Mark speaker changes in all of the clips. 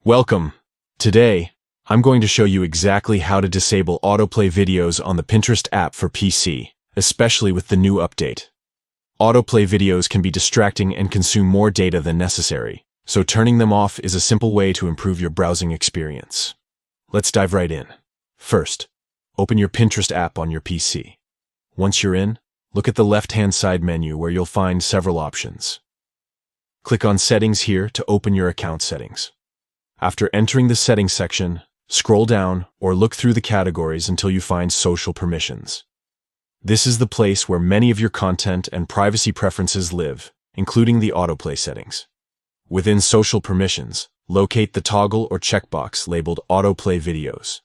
Speaker 1: Welcome. Today, I'm going to show you exactly how to disable autoplay videos on the Pinterest app for PC, especially with the new update. Autoplay videos can be distracting and consume more data than necessary, so turning them off is a simple way to improve your browsing experience. Let's dive right in. First, open your Pinterest app on your PC. Once you're in, look at the left-hand side menu where you'll find several options. Click on Settings here to open your account settings. After entering the Settings section, scroll down or look through the categories until you find Social Permissions. This is the place where many of your content and privacy preferences live, including the autoplay settings. Within Social Permissions, locate the toggle or checkbox labeled Autoplay Videos.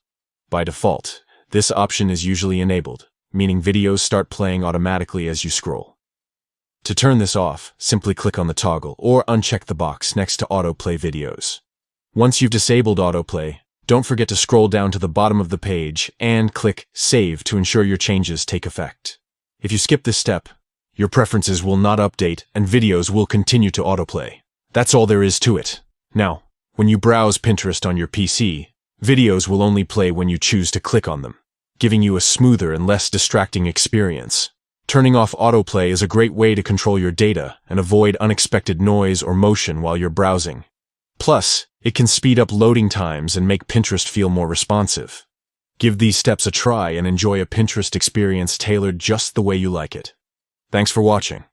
Speaker 1: By default, this option is usually enabled, meaning videos start playing automatically as you scroll. To turn this off, simply click on the toggle or uncheck the box next to Autoplay Videos. Once you've disabled autoplay, don't forget to scroll down to the bottom of the page and click Save to ensure your changes take effect. If you skip this step, your preferences will not update and videos will continue to autoplay. That's all there is to it. Now, when you browse Pinterest on your PC, videos will only play when you choose to click on them, giving you a smoother and less distracting experience. Turning off autoplay is a great way to control your data and avoid unexpected noise or motion while you're browsing. Plus, it can speed up loading times and make Pinterest feel more responsive. Give these steps a try and enjoy a Pinterest experience tailored just the way you like it. Thanks for watching.